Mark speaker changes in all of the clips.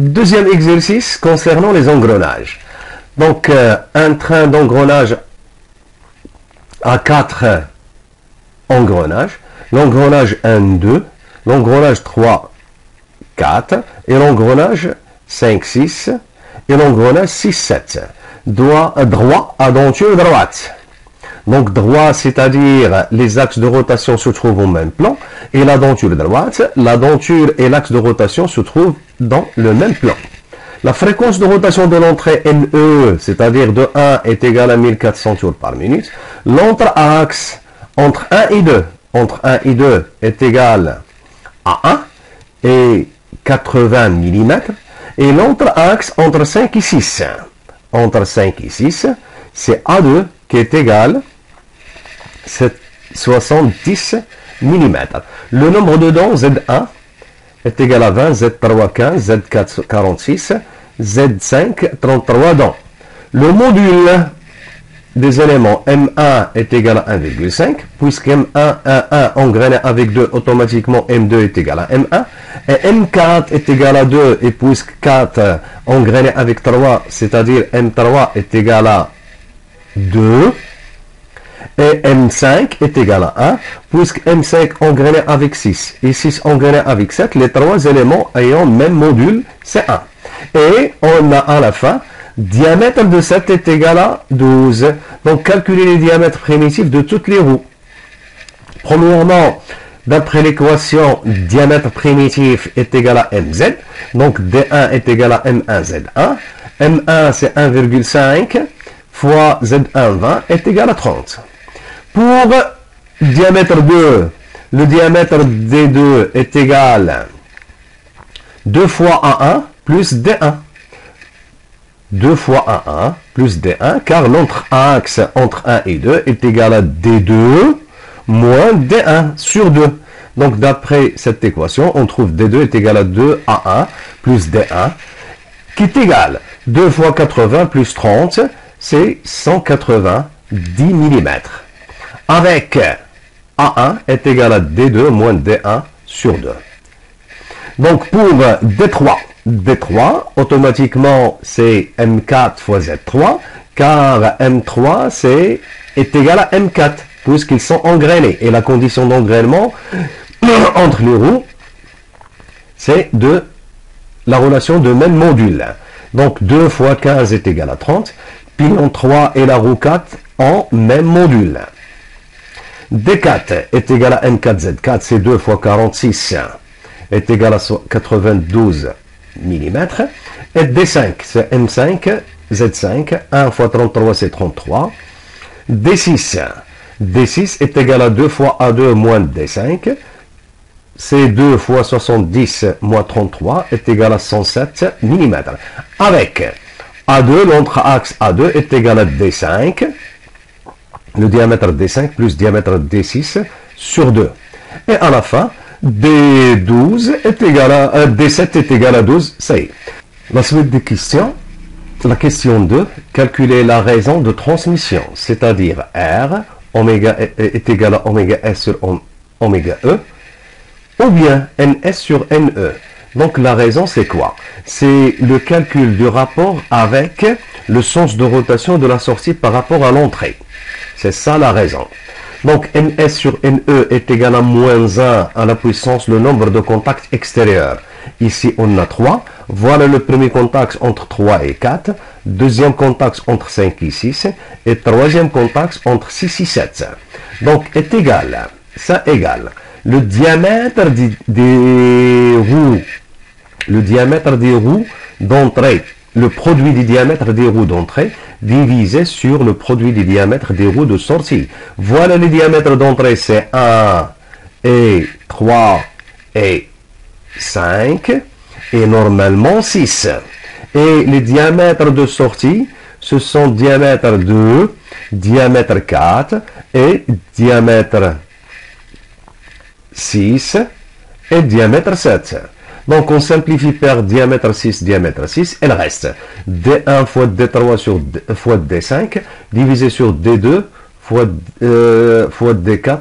Speaker 1: Deuxième exercice concernant les engrenages. Donc, un train d'engrenage a 4 engrenages. L'engrenage 1, 2, l'engrenage 3, 4, et l'engrenage 5, 6, et l'engrenage 6, 7. Droit à denture droite. Donc droit, c'est-à-dire les axes de rotation se trouvent au même plan, et la denture droite, la denture et l'axe de rotation se trouvent dans le même plan. La fréquence de rotation de l'entrée NE, c'est-à-dire de 1, est égale à 1400 tours par minute. L'entre-axe entre 1 et 2 est égal à 1 et 80 mm. Et l'entre-axe entre 5 et 6, c'est A2 qui est égal à 70 mm. Le nombre de dents Z1 est égal à 20, Z3 15, Z4 46, Z5 33 dents. Le module des éléments M1 est égal à 1,5, puisque M1, 1 engrainé avec 2, automatiquement M2 est égal à M1, et M4 est égal à 2, et puisque 4 engrainé avec 3, c'est-à-dire M3 est égal à 2, et M5 est égal à 1, puisque M5 engrainé avec 6, et 6 engrainé avec 7, les 3 éléments ayant même module, c'est 1. Et on a à la fin, diamètre de 7 est égal à 12. Donc, calculer les diamètres primitifs de toutes les roues. Premièrement, d'après l'équation, diamètre primitif est égal à MZ. Donc, D1 est égal à M1 Z1. M1, c'est 1,5 fois Z1 20 est égal à 30. Pour diamètre 2, le diamètre D2 est égal à 2 fois A1 plus D1. 2 fois A1 plus D1, car l'entre-axe entre 1 et 2 est égal à D2 moins D1 sur 2. Donc, d'après cette équation, on trouve D2 est égal à 2A1 plus D1, qui est égal à 2 fois 80 plus 30, c'est 190 mm. Avec A1 est égal à D2 moins D1 sur 2. Donc, pour D3, automatiquement, c'est M4 fois Z3, car M3 est égal à M4, puisqu'ils sont engrainés. Et la condition d'engrainement entre les roues, c'est de la relation de même module. Donc, 2 fois 15 est égal à 30, pignon 3 et la roue 4 en même module. D4 est égal à M4 Z4, c'est 2 fois 46 est égal à 92 mm. Et D5, c'est M5 Z5, 1 fois 33, c'est 33. D6 est égal à 2 fois A2 moins D5, c'est 2 fois 70 moins 33 est égal à 107 mm. Avec A2, l'entre-axe A2 est égal à D5, le diamètre D5 plus diamètre D6 sur 2. Et à la fin, D7 est égal à 12, ça y est. La suite des questions. La question 2, calculer la raison de transmission, c'est-à-dire R, oméga est égal à oméga S sur oméga E, ou bien NS sur NE. Donc la raison c'est quoi? C'est le calcul du rapport avec le sens de rotation de la sortie par rapport à l'entrée. C'est ça la raison. Donc NS sur NE est égal à moins 1 à la puissance le nombre de contacts extérieurs. Ici on a 3. Voilà le premier contact entre 3 et 4. Deuxième contact entre 5 et 6. Et troisième contact entre 6 et 7. Donc est égal. Ça égale. Le diamètre des roues d'entrée, le produit du diamètre des roues d'entrée divisé sur le produit du diamètre des roues de sortie. Voilà les diamètres d'entrée, c'est 1 et 3 et 5 et normalement 6. Et les diamètres de sortie, ce sont diamètre 2, diamètre 4 et diamètre 6 et diamètre 7. Donc on simplifie par diamètre 6, diamètre 6, elle reste D1 fois D3 fois D5, divisé sur D2 fois D4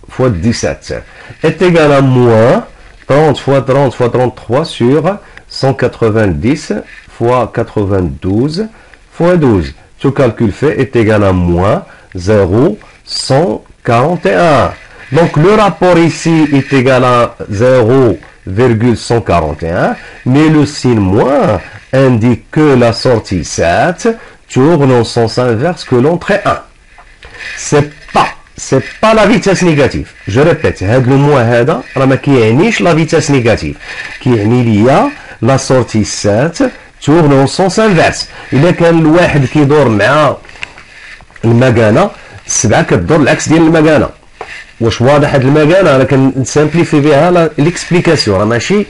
Speaker 1: fois 17, est égal à moins 30 fois 30 fois 33 sur 190 fois 92 fois 12. Tout calcul fait est égal à moins 0,141. Donc le rapport ici est égal à 0,141, mais le signe moins indique que la sortie 7 tourne en sens inverse que l'entrée 1. C'est pas la vitesse négative. Je répète, le moins هذا راه ما كيعنيش la vitesse négative. كيعني ليا la sortie 7 tourne en sens inverse. إذا كان الواحد كيدور مع المكانة 7 كتدور العكس ديال المكانة. واش واضح هاد المكانة؟ أنا كنسامبليفي بها ليكسبليكاسيون، راه ماشي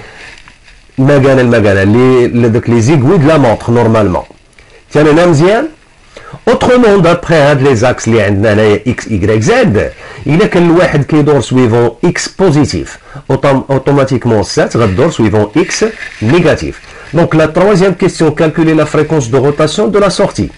Speaker 1: المكانة اللي دوك لي زيغوي دو لا مونطخ نورمالمون. تاني مزيان. Autrement, d'après les axes اللي عندنا هنايا x, y, z, إلا كان الواحد كيدور سويفون x بوزيتيف automatiquement 7 غدور سويفون x négatif. Donc la troisième question, calculer la fréquence de rotation de la sortie.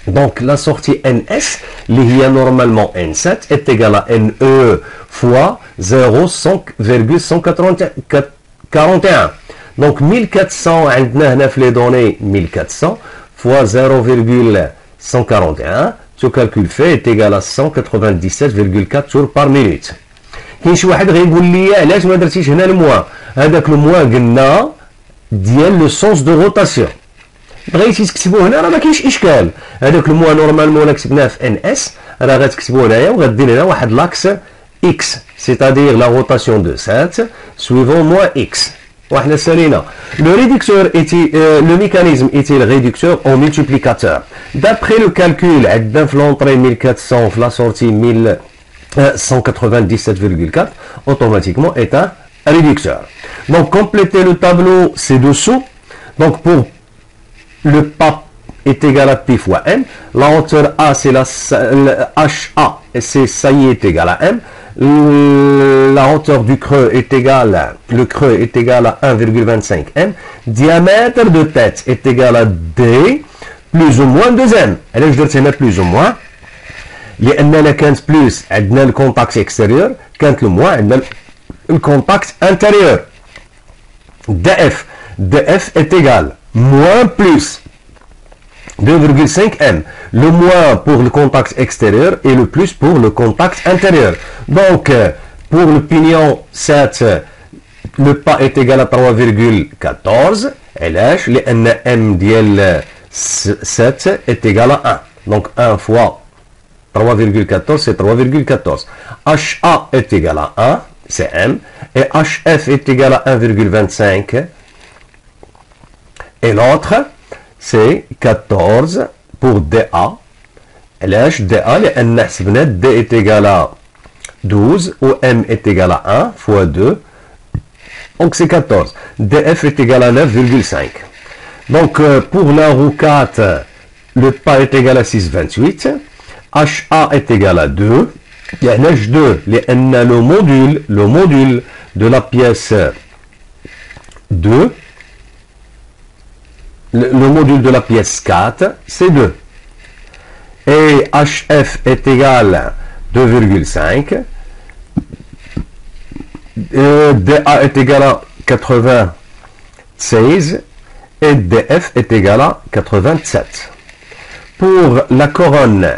Speaker 1: Donc la sortie NS, qui est normalement N7, est égale à NE fois 0,141. Donc 1400, عندنا هنا في les données 1400 fois 0,141, ce calcul fait est égal à 197,4 tours par minute. كاين شي واحد غيقول لي علاش ما درتيش هنا الموا؟ هذاك الموا قلنا ديال لو سونس دو روتاسيون. بغيتي تكتبو هنا راه ما كاينش اشكال. هذاك الموا نورمالمون الا كتبناه في ان اس راه غتكتبو هنايا وغدير هنا واحد لاكس اكس، سيتادير لا روتاسيون دو 7 سويفون موا اكس. وحنا سالينا. Le réducteur était, le mécanisme était le réducteur en multiplicateur. D'après le calcul, عندنا في l'entrée 1400, في la sortie 197,4, automatiquement est un réducteur. Donc complétez le tableau ci-dessous. Donc pour le pas est égal à pi fois m, la hauteur A c'est la HA, et c'est ça y est égal à m. La hauteur du creux est égale, le creux est égal à 1,25 m. Diamètre de tête est égal à d plus ou moins 2m. Alors je dois dire plus ou moins. لأننا كانت plus عندنا le contact extérieur, كانت le moins عندنا le contact intérieur. df est égal moins plus 2,5 m. Le moins pour le contact extérieur et le plus pour le contact intérieur. Donc, pour le pignon 7, le pas est égal à 3,14. Et là, m dial 7 est égal à 1. Donc, 1 fois 3,14, c'est 3,14. HA est égal à 1, c'est m. Et HF est égal à 1,25. Et l'autre, c'est 14 pour DA. علاش DA لأن حسبنا D est égal à 12 ou M est égal à 1 fois 2. Donc c'est 14. DF est égal à 9,5. Donc pour la roue 4, le pas est égal à 6,28. HA est égal à 2. يعني 2 لأن le module de la pièce 2, le module de la pièce 4, c'est 2. Et HF est égal à 2,5. DA est égal à 96. Et DF est égal à 87. Pour la couronne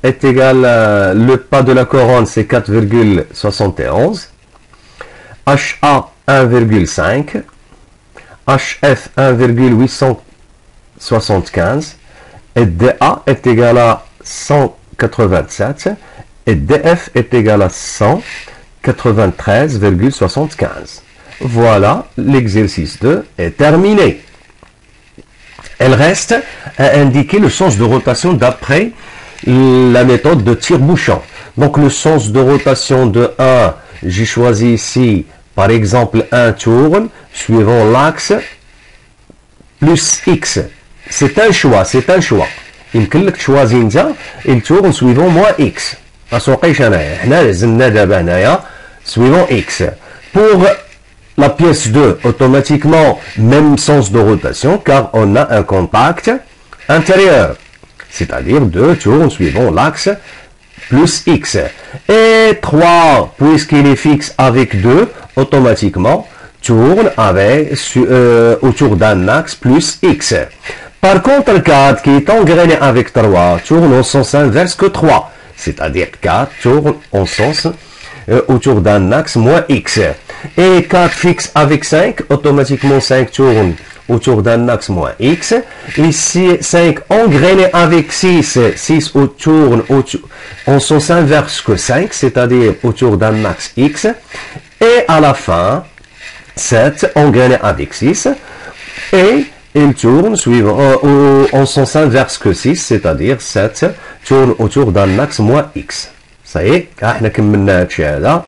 Speaker 1: est égal à, le pas de la couronne c'est 4,71. HA 1,5. HF 1,875 et DA est égal à 187 et DF est égal à 193,75. Voilà, l'exercice 2 est terminé. Elle reste à indiquer le sens de rotation d'après la méthode de tire-bouchon. Donc le sens de rotation de 1, j'ai choisi ici par exemple un tourne suivant l'axe plus x. C'est un choix. يمكن لك تشوازي انت il tourne suivant moins x. ما سوقيش انايا، حنا لازمنا دابا هنايا suivant x. Pour la pièce 2, automatiquement même sens de rotation car on a un contact intérieur. C'est-à-dire 2 tourne suivant l'axe plus x. Et 3, puisqu'il est fixe avec 2, automatiquement tourne autour d'un axe plus x. Par contre, le 4 qui est engrainé avec 3 tourne en sens inverse que 3. C'est-à-dire 4 tourne en sens autour d'un axe moins x. Et 4 fixe avec 5, automatiquement 5 tourne autour d'un axe moins x. Ici, 5 engrainé avec 6, 6 tourne en sens inverse que 5, c'est-à-dire autour d'un axe x. Et à la fin, 7 engrainé avec 6. Et il tourne en sens inverse que 6, c'est-à-dire 7 tourne autour d'un axe moins x. Ça y est, احنا كملنا هادشي هذا.